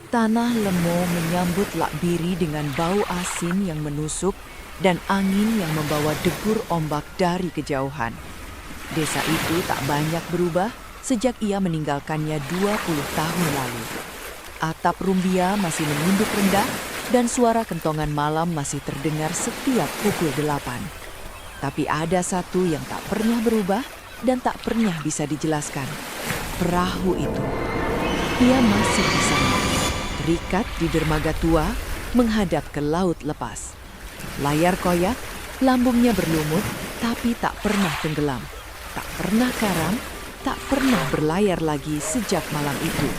Tanah Lemo menyambut Lakbiri dengan bau asin yang menusuk dan angin yang membawa debur ombak dari kejauhan. Desa itu tak banyak berubah sejak ia meninggalkannya 20 tahun lalu. Atap rumbia masih menunduk rendah dan suara kentongan malam masih terdengar setiap pukul 8. Tapi ada satu yang tak pernah berubah dan tak pernah bisa dijelaskan. Perahu itu. Ia masih di sana, terikat di dermaga tua, menghadap ke laut lepas. Layar koyak, lambungnya berlumut, tapi tak pernah tenggelam. Tak pernah karam, tak pernah berlayar lagi sejak malam itu.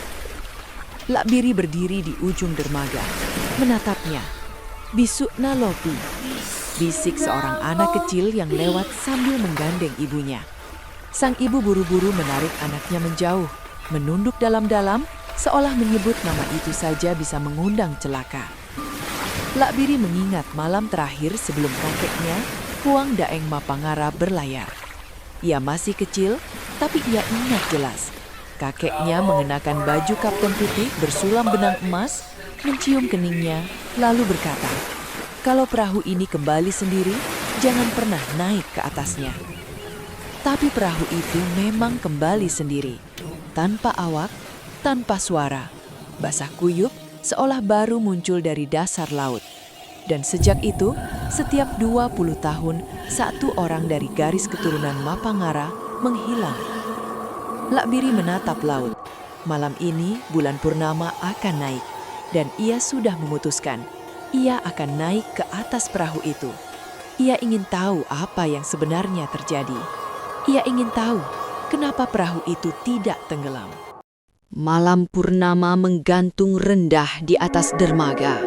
Lakbiri berdiri di ujung dermaga, menatapnya. Bisukna Lopi, bisik seorang anak kecil yang lewat sambil menggandeng ibunya. Sang ibu buru-buru menarik anaknya menjauh, menunduk dalam-dalam, seolah menyebut nama itu saja bisa mengundang celaka. Lakbiri mengingat malam terakhir sebelum kakeknya, Huang Daeng Mapangara, berlayar. Ia masih kecil, tapi ia ingat jelas. Kakeknya mengenakan baju kapten putih bersulam benang emas, mencium keningnya, lalu berkata, "Kalau perahu ini kembali sendiri, jangan pernah naik ke atasnya." Tapi perahu itu memang kembali sendiri, tanpa awak, tanpa suara, basah kuyup seolah baru muncul dari dasar laut. Dan sejak itu, setiap 20 tahun, satu orang dari garis keturunan Mapangara menghilang. Lakbiri menatap laut. Malam ini bulan purnama akan naik, dan ia sudah memutuskan, ia akan naik ke atas perahu itu. Ia ingin tahu apa yang sebenarnya terjadi. Ia ingin tahu kenapa perahu itu tidak tenggelam. Malam purnama menggantung rendah di atas dermaga.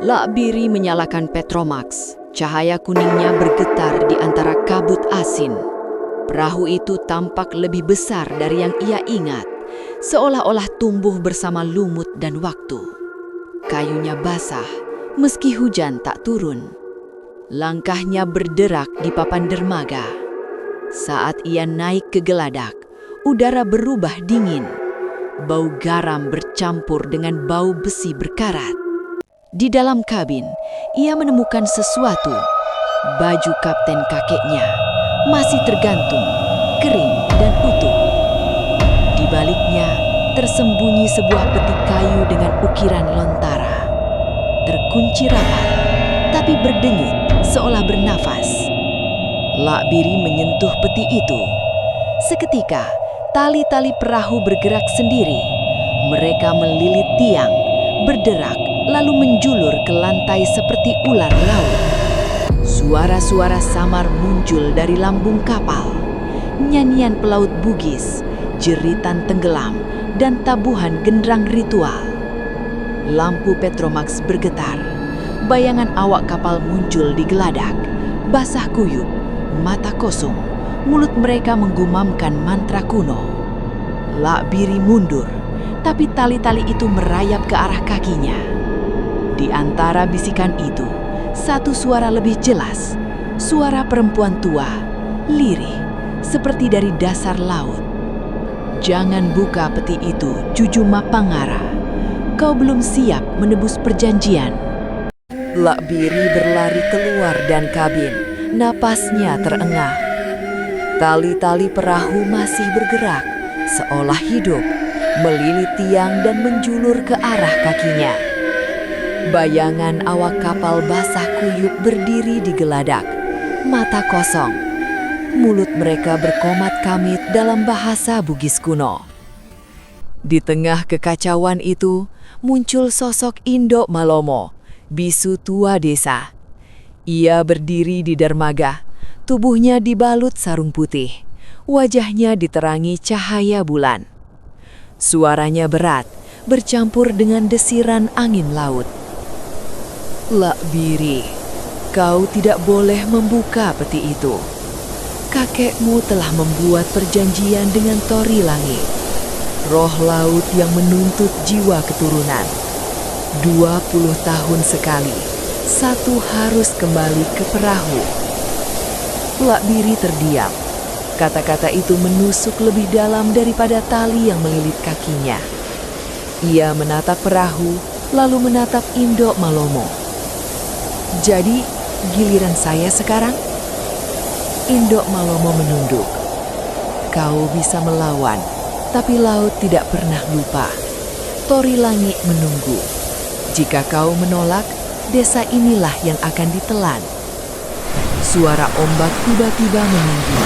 Lakbiri menyalakan Petromax. Cahaya kuningnya bergetar di antara kabut asin. Perahu itu tampak lebih besar dari yang ia ingat, seolah-olah tumbuh bersama lumut dan waktu. Kayunya basah, meski hujan tak turun. Langkahnya berderak di papan dermaga. Saat ia naik ke geladak, udara berubah dingin. Bau garam bercampur dengan bau besi berkarat. Di dalam kabin, ia menemukan sesuatu. Baju kapten kakeknya masih tergantung, kering dan utuh. Di baliknya tersembunyi sebuah peti kayu dengan ukiran lontara. Terkunci rapat, tapi berdenyut seolah bernafas. Lakbiri menyentuh peti itu. Seketika, tali-tali perahu bergerak sendiri. Mereka melilit tiang, berderak, lalu menjulur ke lantai seperti ular laut. Suara-suara samar muncul dari lambung kapal. Nyanyian pelaut Bugis, jeritan tenggelam, dan tabuhan genderang ritual. Lampu Petromax bergetar. Bayangan awak kapal muncul di geladak. Basah kuyup, mata kosong, mulut mereka menggumamkan mantra kuno. Lakbiri mundur, tapi tali-tali itu merayap ke arah kakinya. Di antara bisikan itu, satu suara lebih jelas, suara perempuan tua, lirih, seperti dari dasar laut. "Jangan buka peti itu, Cucu Mapangara. Kau belum siap menebus perjanjian." Lakbiri berlari keluar dan kabin, napasnya terengah. Tali-tali perahu masih bergerak, seolah hidup, melilit tiang dan menjulur ke arah kakinya. Bayangan awak kapal basah kuyup berdiri di geladak, mata kosong. Mulut mereka berkomat kamit dalam bahasa Bugis kuno. Di tengah kekacauan itu, muncul sosok Indok Malomo, bisu tua desa. Ia berdiri di dermaga, tubuhnya dibalut sarung putih, wajahnya diterangi cahaya bulan. Suaranya berat, bercampur dengan desiran angin laut. "Lakbiri, kau tidak boleh membuka peti itu. Kakekmu telah membuat perjanjian dengan Tori Langit, roh laut yang menuntut jiwa keturunan. 20 tahun sekali, satu harus kembali ke perahu." Lakbiri terdiam. Kata-kata itu menusuk lebih dalam daripada tali yang melilit kakinya. Ia menatap perahu, lalu menatap Indok Malomo. "Jadi, giliran saya sekarang?" Indok Malomo menunduk. "Kau bisa melawan, tapi laut tidak pernah lupa. Tori Langit menunggu. Jika kau menolak, desa inilah yang akan ditelan." Suara ombak tiba-tiba meninggi.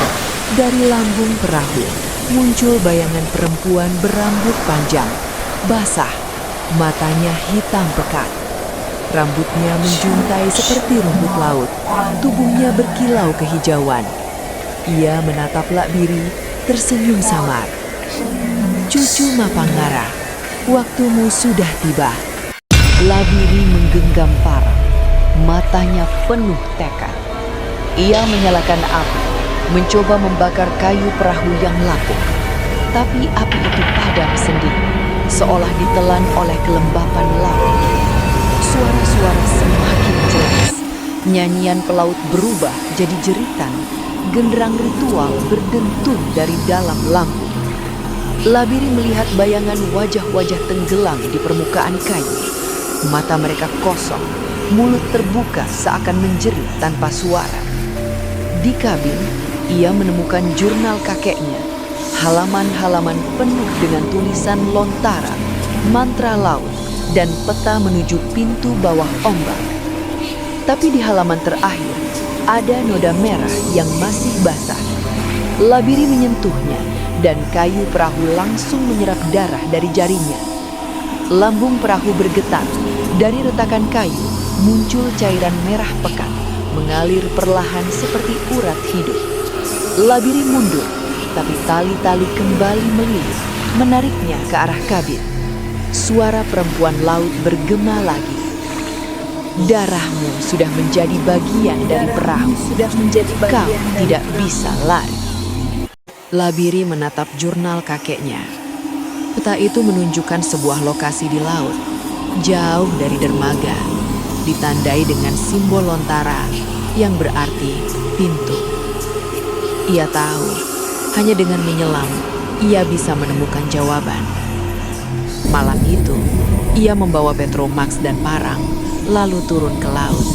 Dari lambung perahu muncul bayangan perempuan berambut panjang, basah, matanya hitam pekat. Rambutnya menjuntai seperti rumput laut, tubuhnya berkilau kehijauan. Ia menatap Lakbiri, tersenyum samar. "Cucu Mapangara, waktumu sudah tiba." Lakbiri menggenggam parang, matanya penuh tekad. Ia menyalakan api, mencoba membakar kayu perahu yang lapuk. Tapi api itu padam sendiri, seolah ditelan oleh kelembapan laut. Suara-suara semakin jelas. Nyanyian pelaut berubah jadi jeritan. Genderang ritual berdentum dari dalam lambung. Lakbiri melihat bayangan wajah-wajah tenggelam di permukaan kayu. Mata mereka kosong, mulut terbuka seakan menjerit tanpa suara. Di kabin, ia menemukan jurnal kakeknya. Halaman-halaman penuh dengan tulisan lontara, mantra laut, dan peta menuju pintu bawah ombak. Tapi di halaman terakhir, ada noda merah yang masih basah. Lakbiri menyentuhnya, dan kayu perahu langsung menyerap darah dari jarinya. Lambung perahu bergetar. Dari retakan kayu, muncul cairan merah pekat, mengalir perlahan seperti urat hidup. Lakbiri mundur, tapi tali-tali kembali melilit, menariknya ke arah kabin. Suara perempuan laut bergema lagi. "Darahmu sudah menjadi bagian dari perahu. Kau tidak bisa lari." Lakbiri menatap jurnal kakeknya. Peta itu menunjukkan sebuah lokasi di laut, jauh dari dermaga, ditandai dengan simbol lontara yang berarti pintu. Ia tahu, hanya dengan menyelam, ia bisa menemukan jawaban. Malam itu, ia membawa Petromax dan parang, lalu turun ke laut.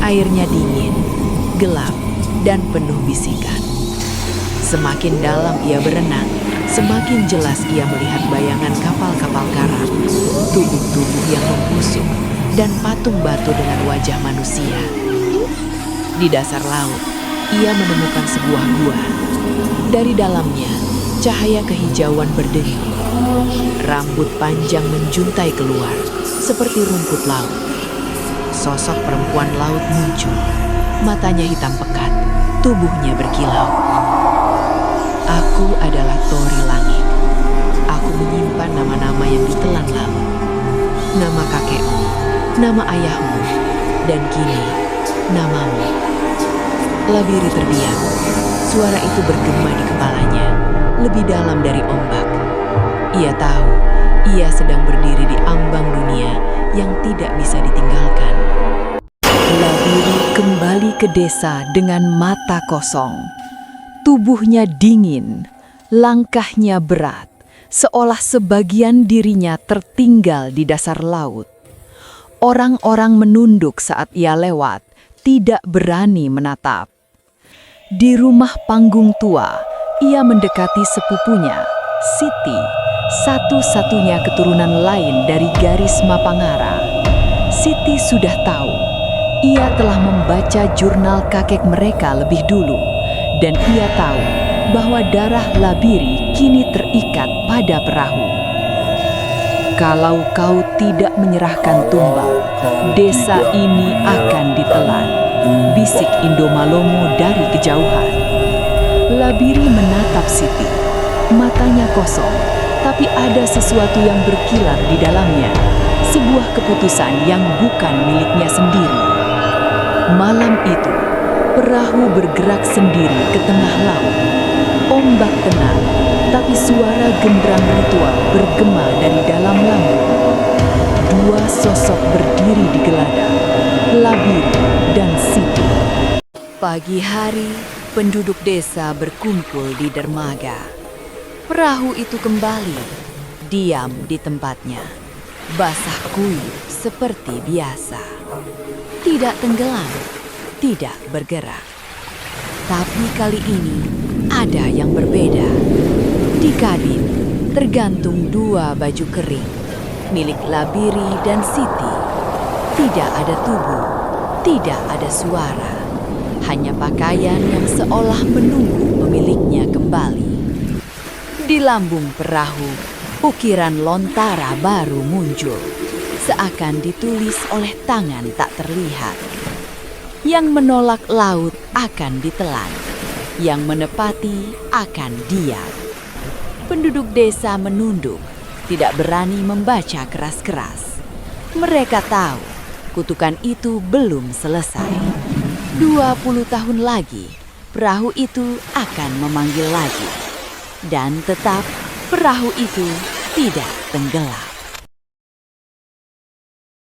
Airnya dingin, gelap, dan penuh bisikan. Semakin dalam ia berenang, semakin jelas ia melihat bayangan kapal-kapal karam, tubuh-tubuh yang membusuk, dan patung batu dengan wajah manusia. Di dasar laut, ia menemukan sebuah gua. Dari dalamnya, cahaya kehijauan berdenyut. Rambut panjang menjuntai keluar, seperti rumput laut. Sosok perempuan laut muncul. Matanya hitam pekat, tubuhnya berkilau. "Aku adalah Tori Langit. Aku menyimpan nama-nama yang ditelan laut. Nama kakekmu, nama ayahmu, dan kini namamu." Lakbiri terdiam. Suara itu bergema di kepalanya, lebih dalam dari ombak. Ia tahu, ia sedang berdiri di ambang dunia yang tidak bisa ditinggalkan. Lakbiri kembali ke desa dengan mata kosong. Tubuhnya dingin, langkahnya berat, seolah sebagian dirinya tertinggal di dasar laut. Orang-orang menunduk saat ia lewat, tidak berani menatap. Di rumah panggung tua, ia mendekati sepupunya, Siti, satu-satunya keturunan lain dari garis Mapangara. Siti sudah tahu, ia telah membaca jurnal kakek mereka lebih dulu, dan ia tahu bahwa darah Lakbiri kini terikat pada perahu. "Kalau kau tidak menyerahkan tumbal, desa ini akan ditelan," bisik Indok Malomo dari kejauhan. Lakbiri menatap Siti, matanya kosong, tapi ada sesuatu yang berkilar di dalamnya, sebuah keputusan yang bukan miliknya sendiri. Malam itu, perahu bergerak sendiri ke tengah laut. Ombak tenang, tapi suara genderang ritual bergema dari dalam lambung. Dua sosok berdiri di geladak, Lakbiri dan Siti. Pagi hari, penduduk desa berkumpul di dermaga. Perahu itu kembali. diam di tempatnya, basah kuyup seperti biasa. Tidak tenggelam, tidak bergerak. Tapi kali ini ada yang berbeda. Di kabin tergantung 2 baju kering, milik Labiri dan Siti. Tidak ada tubuh, tidak ada suara. Hanya pakaian yang seolah menunggu pemiliknya kembali. Di lambung perahu, ukiran lontara baru muncul, seakan ditulis oleh tangan tak terlihat. Yang menolak laut akan ditelan, yang menepati akan diam. Penduduk desa menunduk, tidak berani membaca keras-keras. Mereka tahu kutukan itu belum selesai. 20 tahun lagi, perahu itu akan memanggil lagi. Dan tetap perahu itu tidak tenggelam.